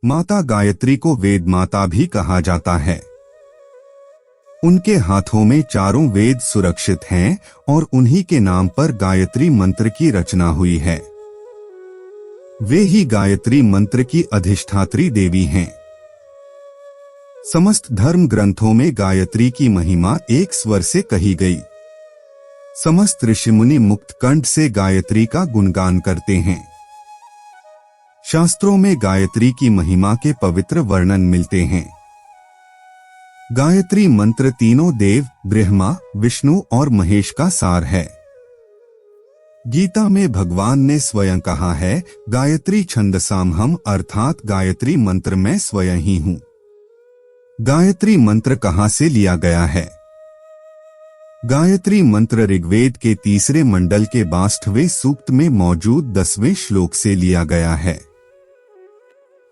माता गायत्री को वेद माता भी कहा जाता है। उनके हाथों में चारों वेद सुरक्षित हैं और उन्हीं के नाम पर गायत्री मंत्र की रचना हुई है। वे ही गायत्री मंत्र की अधिष्ठात्री देवी हैं। समस्त धर्म ग्रंथों में गायत्री की महिमा एक स्वर से कही गई। समस्त ऋषिमुनि मुक्त कंठ से गायत्री का गुणगान करते हैं। शास्त्रों में गायत्री की महिमा के पवित्र वर्णन मिलते हैं। गायत्री मंत्र तीनों देव ब्रह्मा, विष्णु और महेश का सार है। गीता में भगवान ने स्वयं कहा है, गायत्री छंदसामहम, अर्थात गायत्री मंत्र में स्वयं ही हूँ। गायत्री मंत्र कहाँ से लिया गया है? गायत्री मंत्र ऋग्वेद के 3 मंडल के 62वें सूक्त में मौजूद 10वें श्लोक से लिया गया है।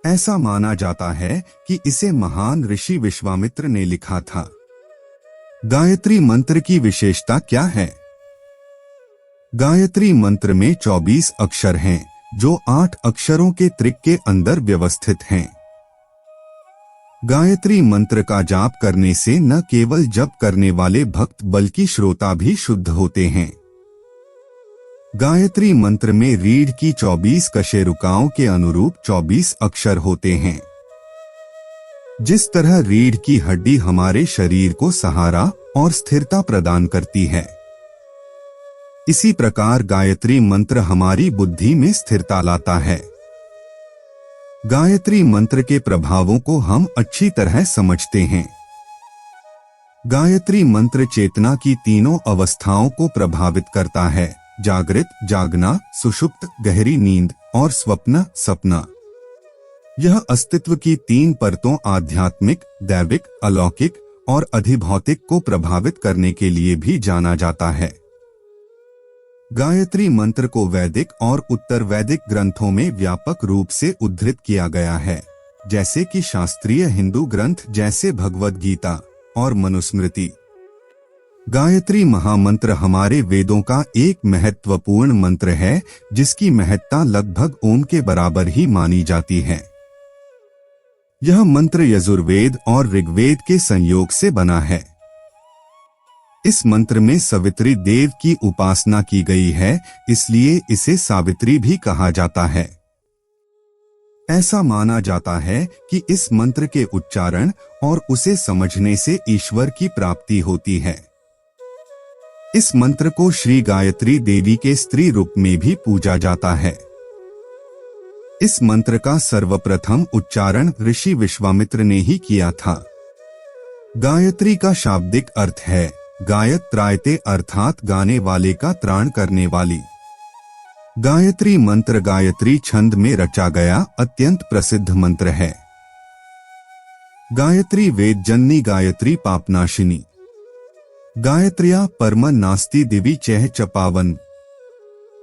ऐसा माना जाता है कि इसे महान ऋषि विश्वामित्र ने लिखा था। गायत्री मंत्र की विशेषता क्या है? गायत्री मंत्र में 24 अक्षर हैं, जो 8 अक्षरों के त्रिक के अंदर व्यवस्थित हैं। गायत्री मंत्र का जाप करने से न केवल जप करने वाले भक्त बल्कि श्रोता भी शुद्ध होते हैं। गायत्री मंत्र में रीढ़ की 24 कशेरुकाओं के अनुरूप 24 अक्षर होते हैं। जिस तरह रीढ़ की हड्डी हमारे शरीर को सहारा और स्थिरता प्रदान करती है, इसी प्रकार गायत्री मंत्र हमारी बुद्धि में स्थिरता लाता है। गायत्री मंत्र के प्रभावों को हम अच्छी तरह समझते हैं। गायत्री मंत्र चेतना की तीनों अवस्थाओं को प्रभावित करता है: जागृत, जागना, सुषुप्त, गहरी नींद और स्वप्न, सपना। यह अस्तित्व की 3 परतों आध्यात्मिक, दैविक, अलौकिक और अधिभौतिक को प्रभावित करने के लिए भी जाना जाता है। गायत्री मंत्र को वैदिक और उत्तर वैदिक ग्रंथों में व्यापक रूप से उद्धृत किया गया है, जैसे कि शास्त्रीय हिंदू ग्रंथ जैसे भगवद गीता और मनुस्मृति। गायत्री महामंत्र हमारे वेदों का एक महत्वपूर्ण मंत्र है, जिसकी महत्ता लगभग ओम के बराबर ही मानी जाती है। यह मंत्र यजुर्वेद और ऋग्वेद के संयोग से बना है। इस मंत्र में सवित्री देव की उपासना की गई है, इसलिए इसे सावित्री भी कहा जाता है। ऐसा माना जाता है कि इस मंत्र के उच्चारण और उसे समझने से ईश्वर की प्राप्ति होती है। इस मंत्र को श्री गायत्री देवी के स्त्री रूप में भी पूजा जाता है। इस मंत्र का सर्वप्रथम उच्चारण ऋषि विश्वामित्र ने ही किया था। गायत्री का शाब्दिक अर्थ है गायत त्रायते, अर्थात गाने वाले का त्राण करने वाली। गायत्री मंत्र गायत्री छंद में रचा गया अत्यंत प्रसिद्ध मंत्र है। गायत्री वेद जननी, गायत्री पापनाशिनी। गायत्र्या परम नास्ति दिवि चह च पावन,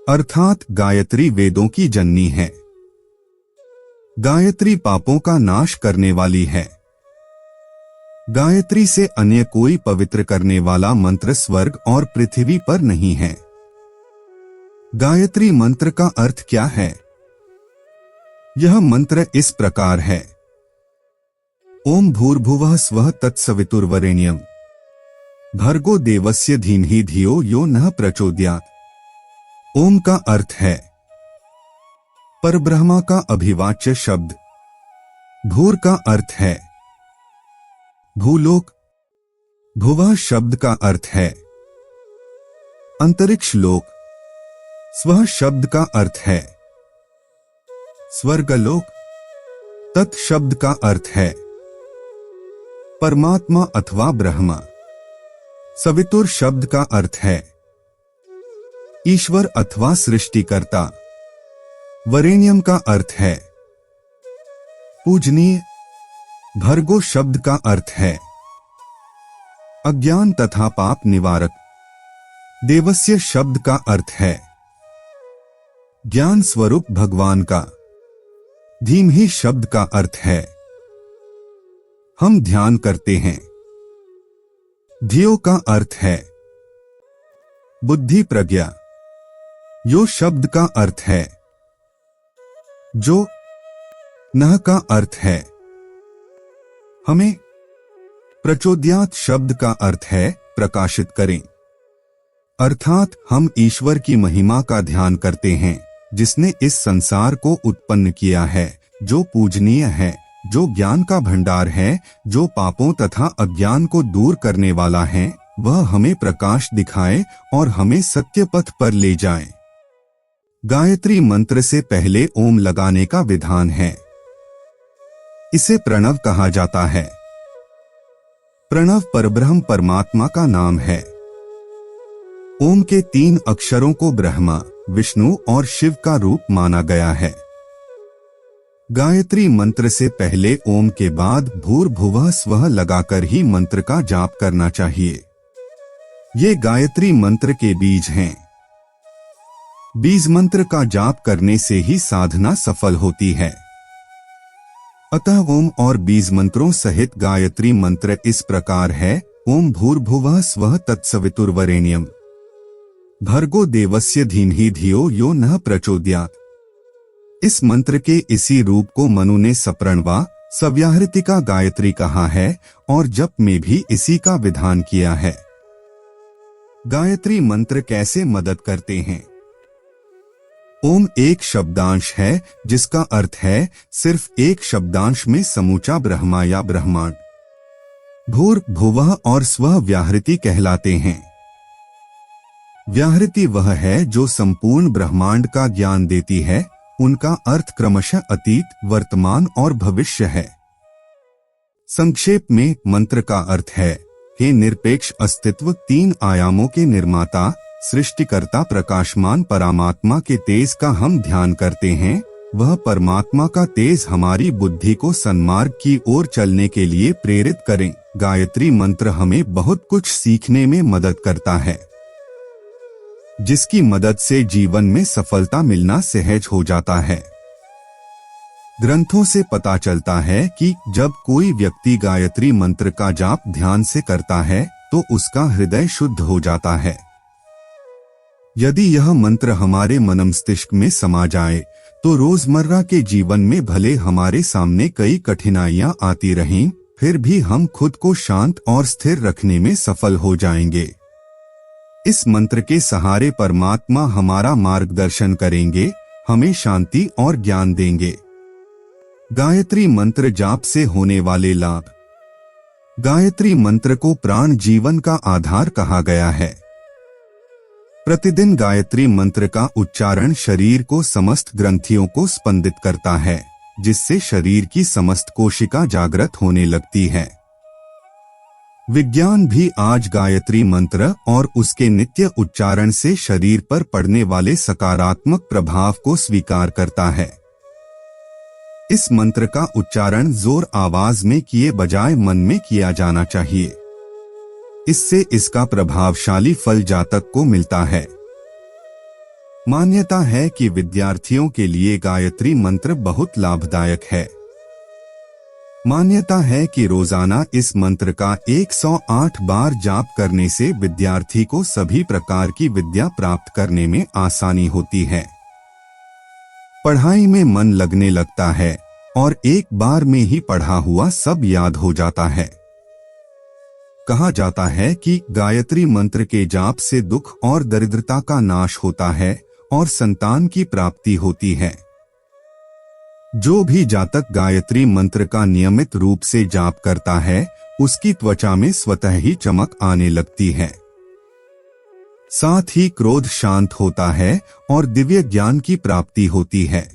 अर्थात गायत्री वेदों की जननी है। गायत्री पापों का नाश करने वाली है। गायत्री से अन्य कोई पवित्र करने वाला मंत्र स्वर्ग और पृथ्वी पर नहीं है। गायत्री मंत्र का अर्थ क्या है? यह मंत्र इस प्रकार है: ओम भूर्भुवः स्वः तत्सवितुर्वरेण्यम् भर्गो देवस्य धीमहि धियो यो नः प्रचोदयात्। ओम का अर्थ है परब्रह्मा का अभिवाच्य शब्द। भूर का अर्थ है भूलोक। भुवः शब्द का अर्थ है अंतरिक्ष लोक। स्वः शब्द का अर्थ है स्वर्गलोक। तत् शब्द का अर्थ है परमात्मा अथवा ब्रह्मा। सवितुर शब्द का अर्थ है ईश्वर अथवा सृष्टिकर्ता। वरेण्यम का अर्थ है पूजनीय। भर्गो शब्द का अर्थ है अज्ञान तथा पाप निवारक। देवस्य शब्द का अर्थ है ज्ञान स्वरूप भगवान का। धीमहि शब्द का अर्थ है हम ध्यान करते हैं। धियो का अर्थ है बुद्धि प्रज्ञा। यो शब्द का अर्थ है जो। नः का अर्थ है हमें। प्रचोदयात शब्द का अर्थ है प्रकाशित करें, अर्थात हम ईश्वर की महिमा का ध्यान करते हैं जिसने इस संसार को उत्पन्न किया है, जो पूजनीय है, जो ज्ञान का भंडार है, जो पापों तथा अज्ञान को दूर करने वाला है। वह हमें प्रकाश दिखाए और हमें सत्य पथ पर ले जाए। गायत्री मंत्र से पहले ओम लगाने का विधान है। इसे प्रणव कहा जाता है। प्रणव परब्रह्म परमात्मा का नाम है। ओम के 3 अक्षरों को ब्रह्मा, विष्णु और शिव का रूप माना गया है। गायत्री मंत्र से पहले ओम के बाद भूर्भुवः स्वः लगाकर ही मंत्र का जाप करना चाहिए। ये गायत्री मंत्र के बीज हैं। बीज मंत्र का जाप करने से ही साधना सफल होती है। अतः ओम और बीज मंत्रों सहित गायत्री मंत्र इस प्रकार है। ओम भूर्भुवः स्वः तत्सवितुर्वरेण्यम भर्गो देवस्य धीमहि धियो यो नः प्रचोदयात्। इस मंत्र के इसी रूप को मनु ने सप्रणवा सव्याहृतिका गायत्री कहा है और जप में भी इसी का विधान किया है। गायत्री मंत्र कैसे मदद करते हैं? ओम एक शब्दांश है जिसका अर्थ है सिर्फ एक शब्दांश में समूचा ब्रह्मा या ब्रह्मांड। भूर भुवः और स्वः व्याहृति कहलाते हैं। व्याहृति वह है जो संपूर्ण ब्रह्मांड का ज्ञान देती है। उनका अर्थ क्रमशः अतीत, वर्तमान और भविष्य है। संक्षेप में मंत्र का अर्थ है हे निरपेक्ष अस्तित्व, 3 आयामों के निर्माता, सृष्टिकर्ता प्रकाशमान परमात्मा के तेज का हम ध्यान करते हैं। वह परमात्मा का तेज हमारी बुद्धि को सन्मार्ग की ओर चलने के लिए प्रेरित करें। गायत्री मंत्र हमें बहुत कुछ सीखने में मदद करता है, जिसकी मदद से जीवन में सफलता मिलना सहज हो जाता है। ग्रंथों से पता चलता है कि जब कोई व्यक्ति गायत्री मंत्र का जाप ध्यान से करता है तो उसका हृदय शुद्ध हो जाता है। यदि यह मंत्र हमारे मनमस्तिष्क में समा जाए तो रोजमर्रा के जीवन में भले हमारे सामने कई कठिनाइयां आती रहें, फिर भी हम खुद को शांत और स्थिर रखने में सफल हो जाएंगे। इस मंत्र के सहारे परमात्मा हमारा मार्गदर्शन करेंगे, हमें शांति और ज्ञान देंगे। गायत्री मंत्र जाप से होने वाले लाभ। गायत्री मंत्र को प्राण जीवन का आधार कहा गया है। प्रतिदिन गायत्री मंत्र का उच्चारण शरीर को समस्त ग्रंथियों को स्पंदित करता है, जिससे शरीर की समस्त कोशिका जागृत होने लगती है। विज्ञान भी आज गायत्री मंत्र और उसके नित्य उच्चारण से शरीर पर पड़ने वाले सकारात्मक प्रभाव को स्वीकार करता है। इस मंत्र का उच्चारण जोर आवाज में किए बजाय मन में किया जाना चाहिए। इससे इसका प्रभावशाली फल जातक को मिलता है। मान्यता है कि विद्यार्थियों के लिए गायत्री मंत्र बहुत लाभदायक है। मान्यता है कि रोजाना इस मंत्र का 108 बार जाप करने से विद्यार्थी को सभी प्रकार की विद्या प्राप्त करने में आसानी होती है। पढ़ाई में मन लगने लगता है और एक बार में ही पढ़ा हुआ सब याद हो जाता है। कहा जाता है कि गायत्री मंत्र के जाप से दुख और दरिद्रता का नाश होता है और संतान की प्राप्ति होती है। जो भी जातक गायत्री मंत्र का नियमित रूप से जाप करता है, उसकी त्वचा में स्वतः ही चमक आने लगती है। साथ ही क्रोध शांत होता है और दिव्य ज्ञान की प्राप्ति होती है।